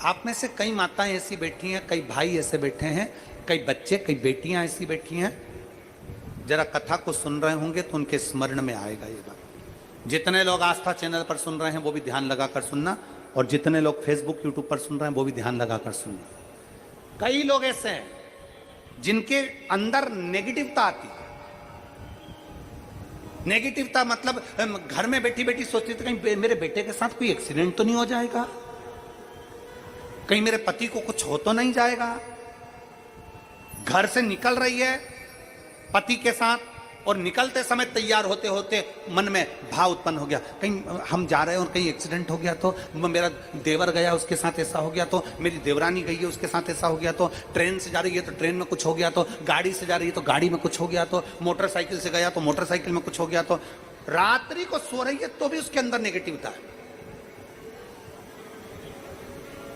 आप में से कई माताएं ऐसी बैठी हैं, कई भाई ऐसे बैठे हैं, कई बच्चे, कई बेटियां ऐसी बैठी हैं, जरा कथा को सुन रहे होंगे तो उनके स्मरण में आएगा ये बात। जितने लोग आस्था चैनल पर सुन रहे हैं वो भी ध्यान लगाकर सुनना, और जितने लोग फेसबुक यूट्यूब पर सुन रहे हैं वो भी ध्यान लगाकर सुनना। कई लोग ऐसे हैं जिनके अंदर नेगेटिवता आती है। नेगेटिवता मतलब घर में बैठी बैठी सोचती थी कहीं मेरे बेटे के साथ कोई एक्सीडेंट तो नहीं हो जाएगा, कहीं मेरे पति को कुछ हो तो नहीं जाएगा। घर से निकल रही है पति के साथ, और निकलते समय तैयार होते होते मन में भाव उत्पन्न हो गया, कहीं हम जा रहे हैं और कहीं एक्सीडेंट हो गया तो, मेरा देवर गया उसके साथ ऐसा हो गया तो, मेरी देवरानी गई है उसके साथ ऐसा हो गया तो, ट्रेन से जा रही है तो ट्रेन में कुछ हो गया तो, गाड़ी से जा रही है तो गाड़ी में कुछ हो गया तो, मोटरसाइकिल से गया तो मोटरसाइकिल में कुछ हो गया तो। रात्रि को सो रही है तो भी उसके अंदर नेगेटिविटी है।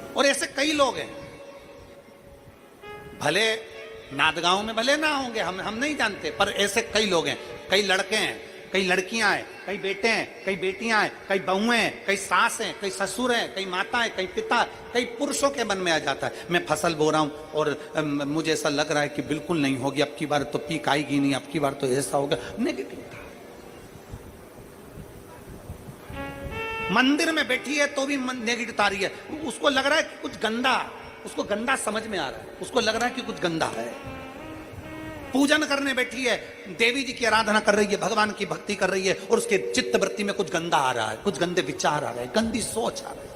और ऐसे कई लोग हैं, भले नादगांव में भले ना होंगे, हम नहीं जानते, पर ऐसे कई लोग हैं। कई लड़के हैं, कई लड़कियां हैं, कई बेटे हैं, कई बेटियां हैं, कई बहुएं हैं, कई सास हैं, कई ससुर हैं, कई माता हैं, कई पिता, कई पुरुषों के मन में आ जाता है मैं फसल बो रहा हूं और मुझे ऐसा लग रहा है कि बिल्कुल नहीं होगी, अब की बार तो पीक आएगी नहीं, अब की बार तो ऐसा होगा। नेगेटिव था। मंदिर में बैठी है तो भी नेगेटिव आ रही है, उसको लग रहा है कि कुछ गंदा, उसको गंदा समझ में आ रहा है, उसको लग रहा है कि कुछ गंदा है। पूजन करने बैठी है, देवी जी की आराधना कर रही है, भगवान की भक्ति कर रही है, और उसके चित्त वृत्ति में कुछ गंदा आ रहा है, कुछ गंदे विचार आ रहे हैं, गंदी सोच आ रही है।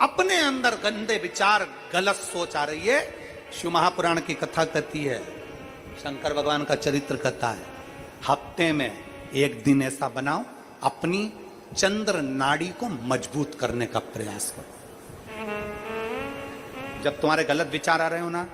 अपने अंदर गंदे विचार, गलत सोच आ रही है। शिव महापुराण की कथा कहती है, शंकर भगवान का चरित्र कहता है, हफ्ते में एक दिन ऐसा बनाओ अपनी चंद्र नाड़ी को मजबूत करने का प्रयास करो। जब तुम्हारे गलत विचार आ रहे हो ना,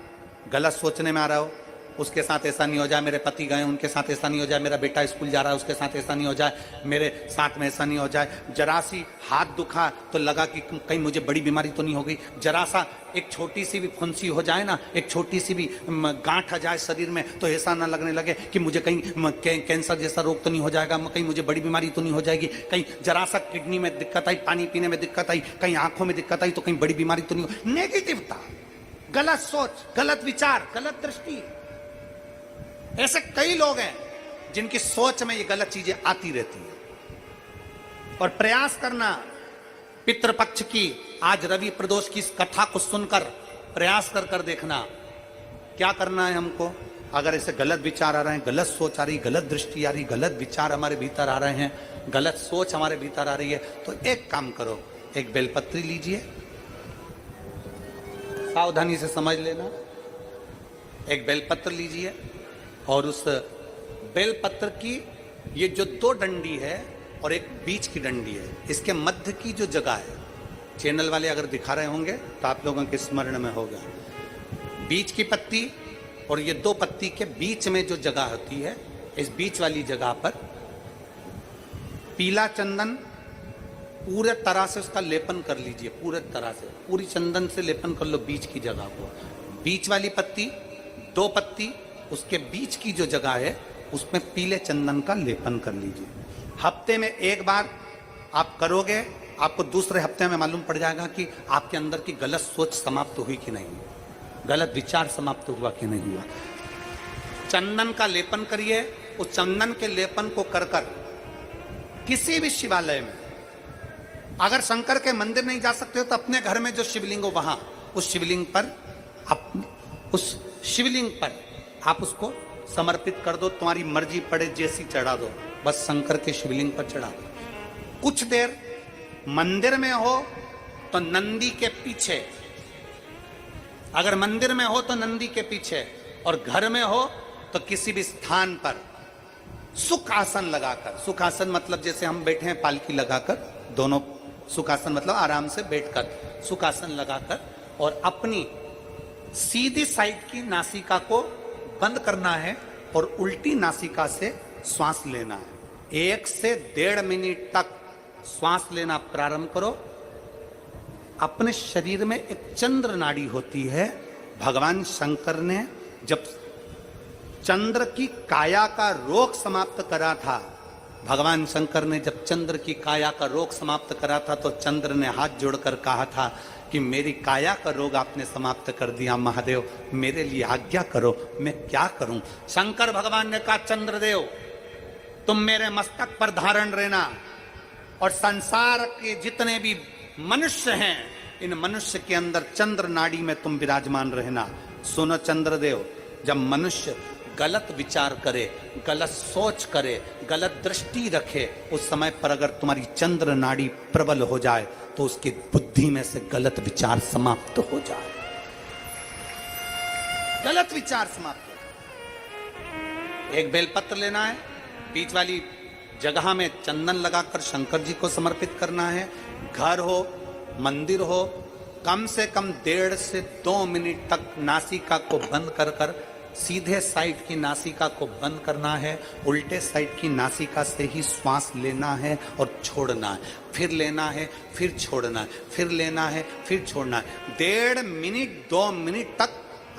गलत सोचने में आ रहा हो, उसके साथ ऐसा नहीं हो जाए, मेरे पति गए उनके साथ ऐसा नहीं हो जाए, मेरा बेटा स्कूल जा रहा है उसके साथ ऐसा नहीं हो जाए, मेरे साथ में ऐसा नहीं हो जाए, जरा सी हाथ दुखा तो लगा कि कहीं मुझे बड़ी बीमारी तो नहीं हो गई, जरा सा एक छोटी सी भी फुंसी हो जाए ना, एक छोटी सी भी गांठ आ जाए शरीर में तो ऐसा ना लगने लगे कि मुझे कहीं कैंसर जैसा रोग तो नहीं हो जाएगा, कहीं मुझे बड़ी बीमारी तो नहीं हो जाएगी, कहीं जरा सा किडनी में दिक्कत आई, पानी पीने में दिक्कत आई, कहीं आंखों में दिक्कत आई तो कहीं बड़ी बीमारी तो नहीं हो। नेगेटिवता, गलत सोच, गलत विचार, गलत दृष्टि। ऐसे कई लोग हैं जिनकी सोच में ये गलत चीजें आती रहती हैं। और प्रयास करना, पितृपक्ष की आज रवि प्रदोष की इस कथा को सुनकर प्रयास कर कर देखना क्या करना है हमको। अगर ऐसे गलत विचार आ रहे हैं, गलत सोच आ रही, गलत दृष्टि आ रही, गलत विचार हमारे भीतर आ रहे हैं, गलत सोच हमारे भीतर आ रही है, तो एक काम करो, एक बेलपत्री लीजिए, सावधानी से समझ लेना, एक बेलपत्र लीजिए और उस बेलपत्र की ये जो दो डंडी है और एक बीच की डंडी है, इसके मध्य की जो जगह है, चैनल वाले अगर दिखा रहे होंगे तो आप लोगों के स्मरण में होगा, बीच की पत्ती और ये दो पत्ती के बीच में जो जगह होती है, इस बीच वाली जगह पर पीला चंदन पूरे तरह से उसका लेपन कर लीजिए, पूरे तरह से पूरी चंदन से लेपन कर लो बीच की जगह को। बीच वाली पत्ती, दो पत्ती, उसके बीच की जो जगह है उसमें पीले चंदन का लेपन कर लीजिए। हफ्ते में एक बार आप करोगे, आपको दूसरे हफ्ते में मालूम पड़ जाएगा कि आपके अंदर की गलत सोच समाप्त हुई कि नहीं, गलत विचार समाप्त हुआ कि नहीं हुआ। चंदन का लेपन करिए, उस चंदन के लेपन को कर कर किसी भी शिवालय में, अगर शंकर के मंदिर नहीं जा सकते हो तो अपने घर में जो शिवलिंग हो वहां, उस शिवलिंग पर आप उसको समर्पित कर दो, तुम्हारी मर्जी पड़े जैसी चढ़ा दो, बस शंकर के शिवलिंग पर चढ़ा दो। कुछ देर मंदिर में हो तो नंदी के पीछे, अगर मंदिर में हो तो नंदी के पीछे, और घर में हो तो किसी भी स्थान पर सुख आसन लगाकर, सुख आसन मतलब जैसे हम बैठे हैं पालकी लगाकर, दोनों सुखासन मतलब आराम से बैठकर, सुखासन लगाकर, और अपनी सीधी साइड की नासिका को बंद करना है और उल्टी नासिका से श्वास लेना है। 1 से 1.5 मिनट तक श्वास लेना प्रारंभ करो। अपने शरीर में एक चंद्र नाड़ी होती है। भगवान शंकर ने जब चंद्र की काया का रोग समाप्त करा था भगवान शंकर ने जब चंद्र की काया का रोग समाप्त करा था तो चंद्र ने हाथ जोड़कर कहा था कि मेरी काया का रोग आपने समाप्त कर दिया महादेव, मेरे लिए आज्ञा करो, मैं क्या करूं। शंकर भगवान ने कहा चंद्रदेव तुम मेरे मस्तक पर धारण रहना और संसार के जितने भी मनुष्य हैं इन मनुष्य के अंदर चंद्र नाड़ी में तुम विराजमान रहना। सुनो चंद्रदेव, जब मनुष्य गलत विचार करे, गलत सोच करे, गलत दृष्टि रखे, उस समय पर अगर तुम्हारी चंद्र नाड़ी प्रबल हो जाए तो उसकी बुद्धि में से गलत विचार समाप्त हो जाए, गलत विचार समाप्त हो जाए। एक बेलपत्र लेना है, बीच वाली जगह में चंदन लगाकर शंकर जी को समर्पित करना है। घर हो, मंदिर हो, कम से कम 1.5 से 2 मिनट तक नासिका को बंद कर कर सीधे साइड की नासिका को बंद करना है, उल्टे साइड की नासिका से ही श्वास लेना है और छोड़ना है, फिर लेना है, फिर छोड़ना है, फिर लेना है, फिर छोड़ना है। 1.5 मिनट 2 मिनट तक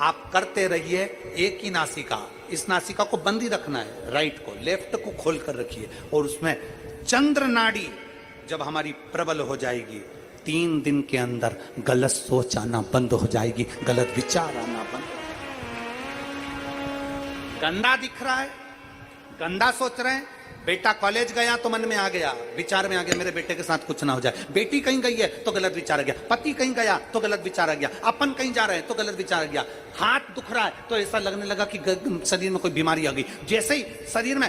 आप करते रहिए। एक ही नासिका, इस नासिका को बंद ही रखना है, राइट को, लेफ्ट को खोल कर रखिए और उसमें चंद्र नाड़ी जब हमारी प्रबल हो जाएगी 3 दिन के अंदर गलत सोच आना बंद हो जाएगी, गलत विचार आना बंद। गंदा दिख रहा है, गंदा सोच रहे हैं, बेटा कॉलेज गया तो मन में आ गया, विचार में आ गया मेरे बेटे के साथ कुछ ना हो जाए, बेटी कहीं गई है तो गलत विचार आ गया, पति कहीं गया तो गलत विचार आ गया, अपन कहीं जा रहे हैं तो गलत विचार आ गया, हाथ दुख रहा है तो ऐसा लगने लगा कि शरीर में कोई बीमारी आ गई, जैसे ही शरीर में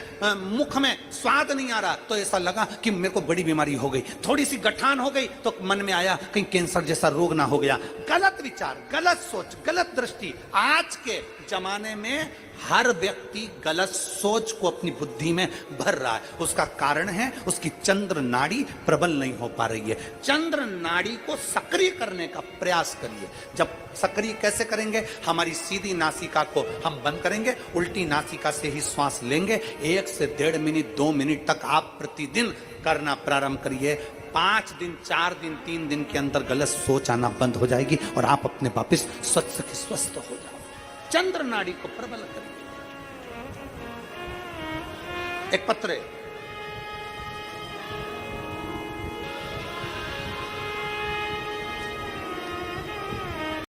मुख में स्वाद नहीं आ रहा तो ऐसा लगा कि मेरे को बड़ी बीमारी हो गई, थोड़ी सी गठान हो गई तो मन में आया कहीं कैंसर जैसा रोग ना हो गया। गलत विचार, गलत सोच, गलत दृष्टि। आज के जमाने में हर व्यक्ति गलत सोच को अपनी बुद्धि में भर रहा है, उसका कारण है उसकी चंद्र नाड़ी प्रबल नहीं हो पा रही है। चंद्र नाड़ी को सक्रिय करने का प्रयास करिए। जब सक्रिय कैसे करेंगे, हमारी सीधी नासिका को हम बंद करेंगे, उल्टी नासिका से ही श्वास लेंगे। 1 से 1.5 मिनट 2 मिनट तक आप प्रतिदिन करना प्रारंभ करिए। 5 दिन 4 दिन 3 दिन के अंदर गलत सोच आना बंद हो जाएगी और आप अपने वापिस स्वस्थ हो जाओ। चंद्र नाड़ी को प्रबल करेंगे। एक पत्र है